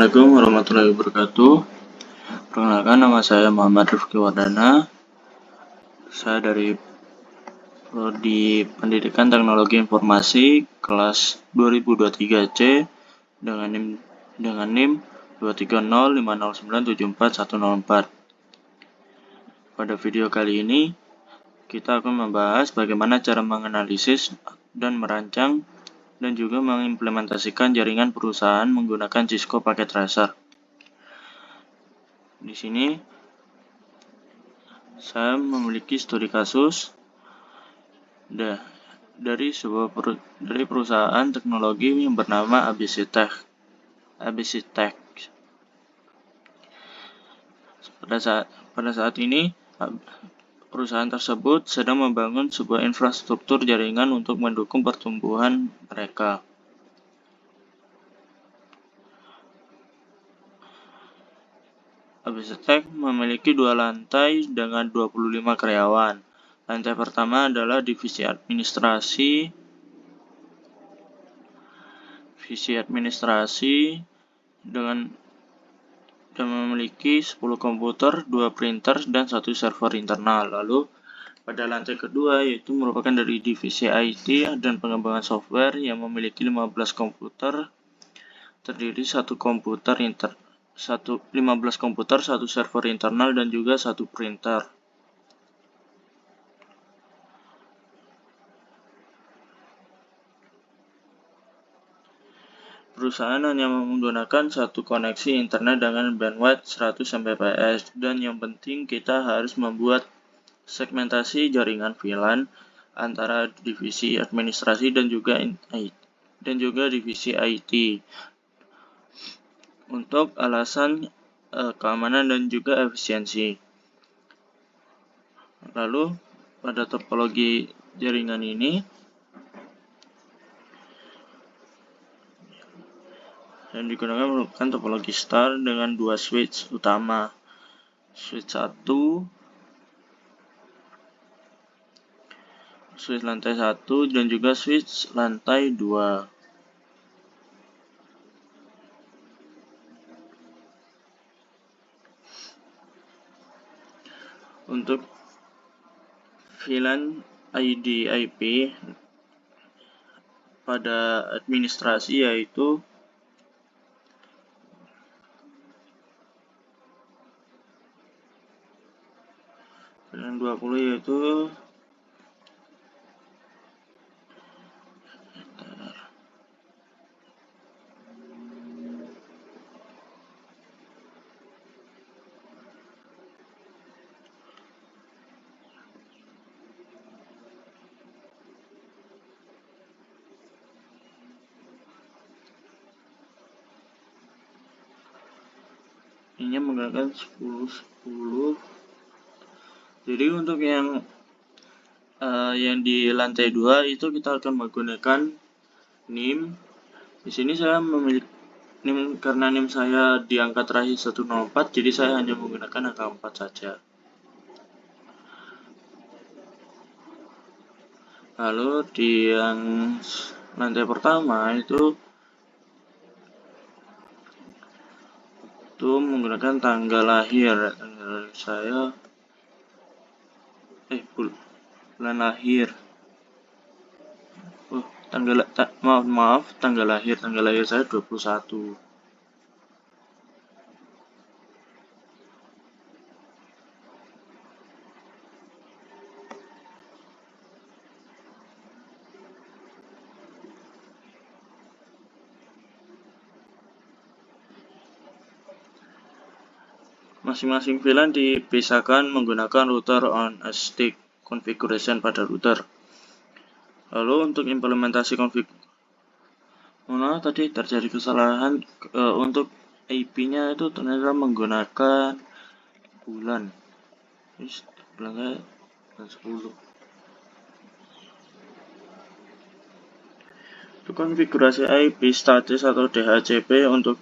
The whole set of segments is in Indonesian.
Assalamualaikum warahmatullahi wabarakatuh. Perkenalkan, nama saya Muhammad Rifki Wardana. Saya dari Prodi Pendidikan Teknologi Informasi kelas 2023C dengan NIM 23050974104. Pada video kali ini kita akan membahas bagaimana cara menganalisis dan merancang dan juga mengimplementasikan jaringan perusahaan menggunakan Cisco Packet Tracer. Di sini saya memiliki studi kasus dari perusahaan teknologi yang bernama ABC Tech. Pada saat ini perusahaan tersebut sedang membangun sebuah infrastruktur jaringan untuk mendukung pertumbuhan mereka. ABC Tech memiliki 2 lantai dengan 25 karyawan. Lantai pertama adalah divisi administrasi dan memiliki 10 komputer, 2 printer, dan 1 server internal. Lalu pada lantai kedua yaitu merupakan dari divisi IT dan pengembangan software yang memiliki 15 komputer, terdiri 15 komputer, 1 server internal, dan juga 1 printer. Perusahaan hanya menggunakan satu koneksi internet dengan bandwidth 100 Mbps, dan yang penting kita harus membuat segmentasi jaringan VLAN antara divisi administrasi dan juga divisi IT untuk alasan keamanan dan juga efisiensi. Lalu pada topologi jaringan ini yang digunakan merupakan topologi star dengan 2 switch utama, switch 1, switch lantai 1, dan juga switch lantai 2. Untuk VLAN ID IP pada administrasi yaitu VLAN 20 yaitu ini menggunakan 10. Jadi untuk yang di lantai 2 itu kita akan menggunakan NIM. Di sini saya memiliki NIM karena NIM saya di angka terakhir 104, jadi saya hanya menggunakan angka 4 saja. Lalu di yang lantai pertama itu menggunakan tanggal lahir saya bulan lahir. Tanggal lahir saya 21. Masing-masing VLAN dipisahkan menggunakan router on a stick configuration pada router. Lalu untuk implementasi tadi terjadi kesalahan untuk IP-nya itu ternyata menggunakan bulan. Bulannya bulan 10. Untuk konfigurasi IP status atau DHCP untuk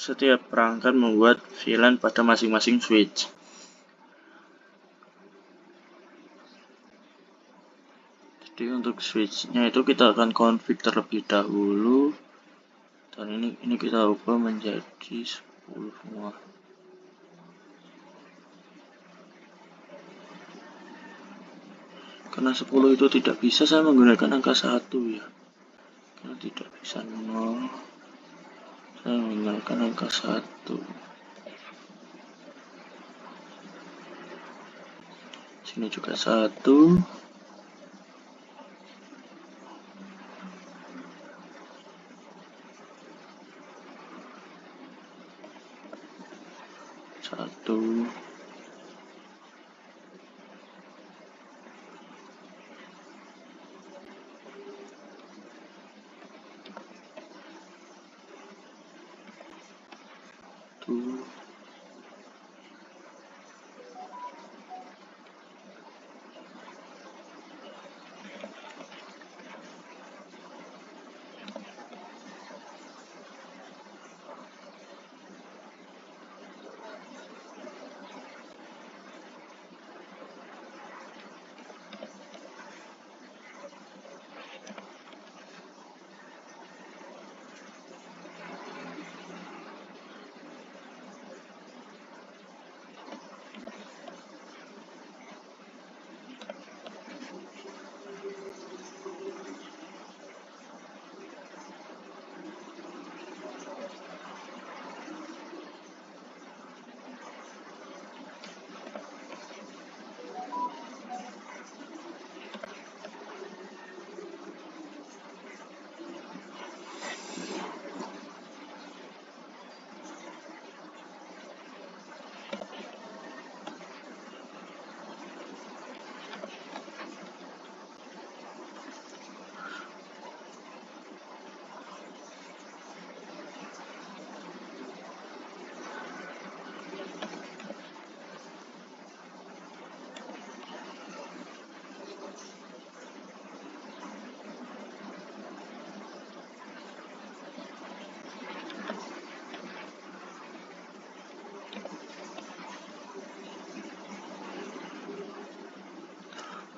setiap perangkat membuat VLAN pada masing-masing switch. Jadi untuk switch-nya itu kita akan config terlebih dahulu. Dan ini kita ubah menjadi 10 semua. Karena 10 itu tidak bisa, saya menggunakan angka 1 ya. Karena tidak bisa 0, saya menggunakan angka 1. Sini juga 1.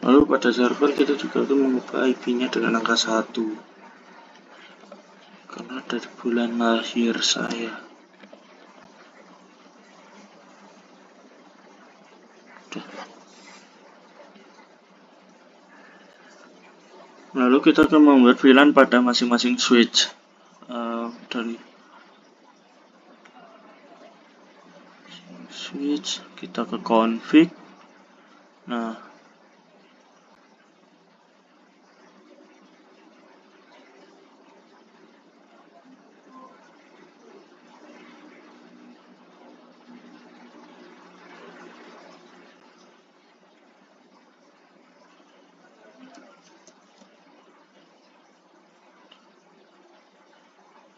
Lalu pada server kita juga akan mengubah IP-nya dengan angka 1 karena dari bulan lahir saya. Lalu kita akan membuat VLAN pada masing-masing switch dari switch kita ke config. Nah,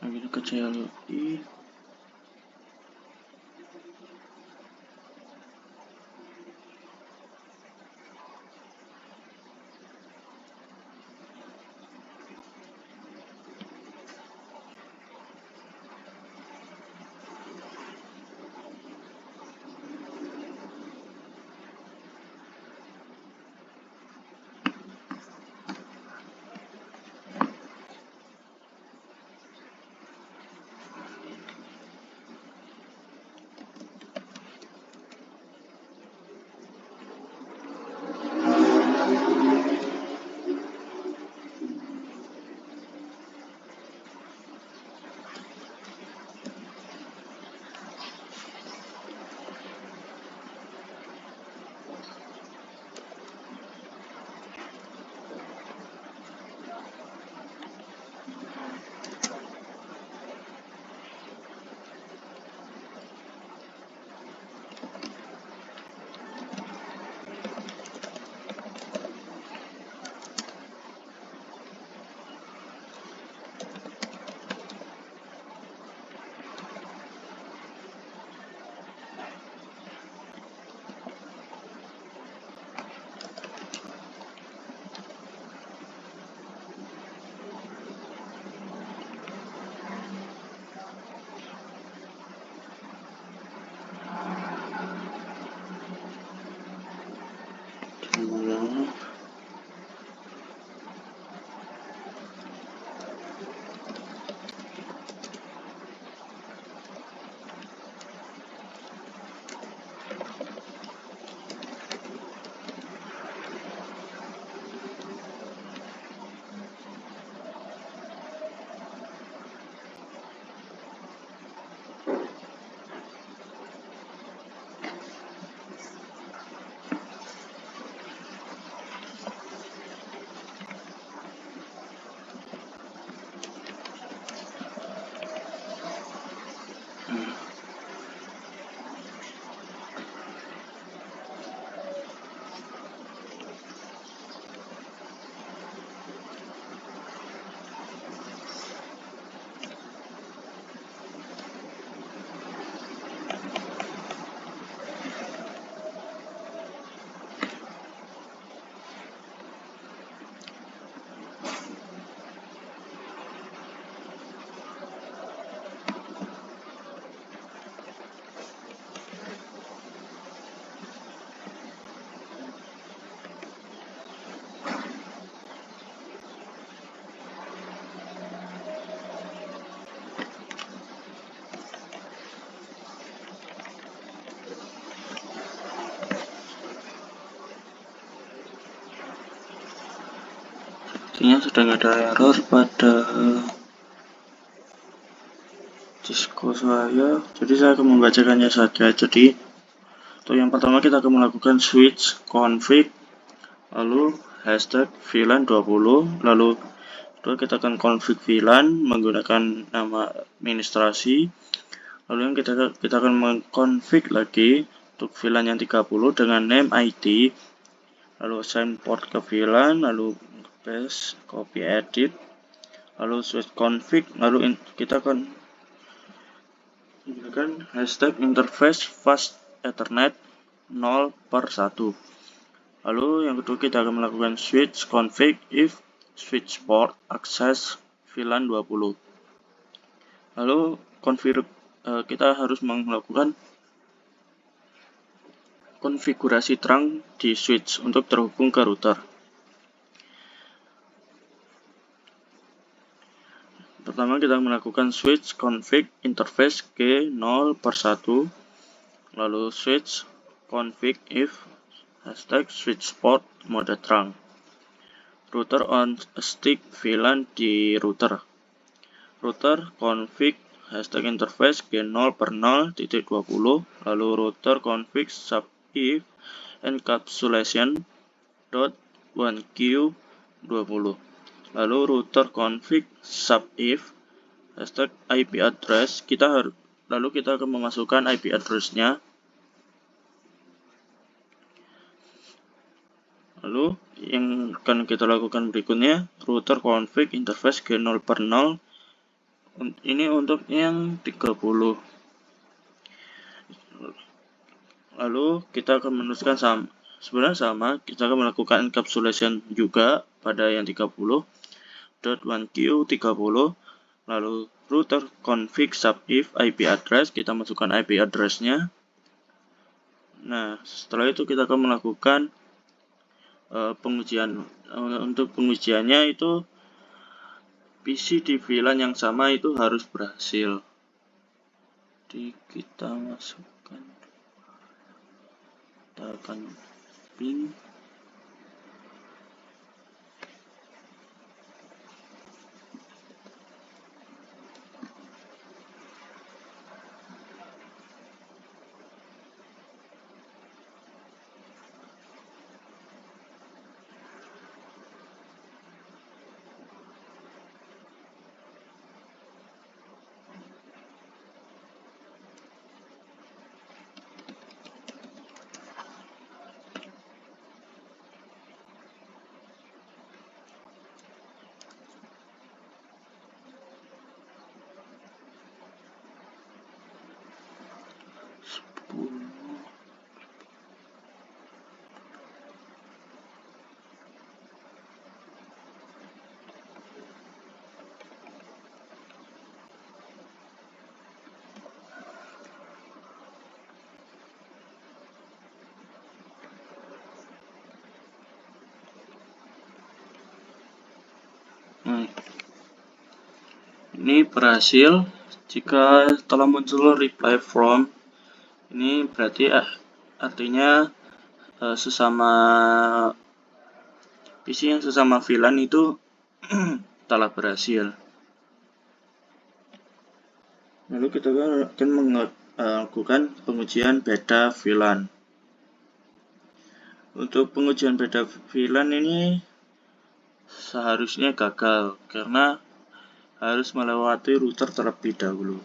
kita ke CLI. sepertinya sedang ada error pada Disco saya, jadi saya akan membacakannya saja. Jadi untuk yang pertama kita akan melakukan switch config, lalu hashtag VLAN 20, lalu kedua kita akan config VLAN menggunakan nama administrasi, lalu yang kita akan mengkonfig lagi untuk VLAN yang 30 dengan name ID, lalu assign port ke VLAN, lalu paste, copy, edit, lalu switch config, lalu kita akan menggunakan hashtag interface fast ethernet 0/1. Lalu yang kedua kita akan melakukan switch config if switch port access VLAN 20. Lalu kita harus melakukan konfigurasi terang di switch untuk terhubung ke router. Pertama kita melakukan switch config interface G 0/1, lalu switch config if hashtag switch port mode terang, router on stick VLAN di router, router config hashtag interface G 0/0.20, lalu router config sub if encapsulation .1q20, lalu router config sub if hashtag IP address. Lalu kita akan memasukkan IP address-nya. Lalu yang akan kita lakukan berikutnya router config interface G 0/0, ini untuk yang 30. Lalu kita akan menuliskan sebenarnya sama, kita akan melakukan encapsulation juga pada yang 30.1q30, lalu router config sub if IP address, kita masukkan IP address-nya. Nah, setelah itu kita akan melakukan pengujian. Untuk pengujiannya itu PC di VLAN yang sama itu harus berhasil. Jadi kita masukkan, kita akan ping. Ini berhasil. Jika telah muncul reply from, ini berarti artinya sesama PC yang sesama VLAN itu telah berhasil. Lalu kita akan melakukan pengujian beda VLAN. Untuk pengujian beda VLAN ini seharusnya gagal karena harus melewati router terlebih dahulu.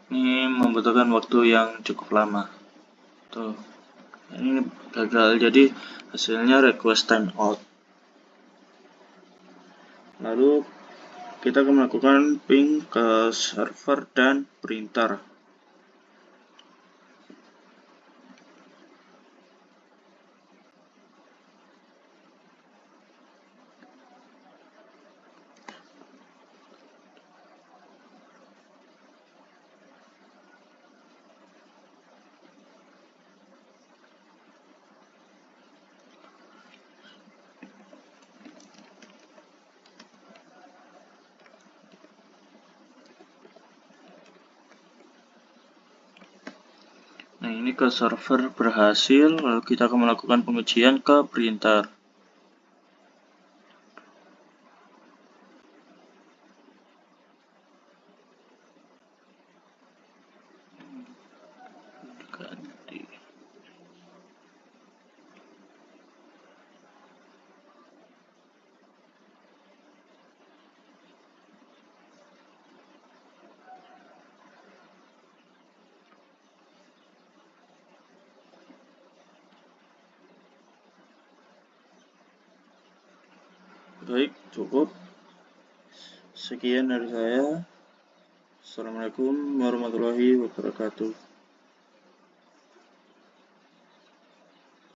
Ini membutuhkan waktu yang cukup lama. Tuh, ini gagal, jadi hasilnya request timeout. Lalu kita akan melakukan ping ke server dan printer. Nah, ini ke server berhasil, lalu kita akan melakukan pengujian ke printer. Ganti. Baik, cukup. Sekian dari saya. Assalamualaikum warahmatullahi wabarakatuh.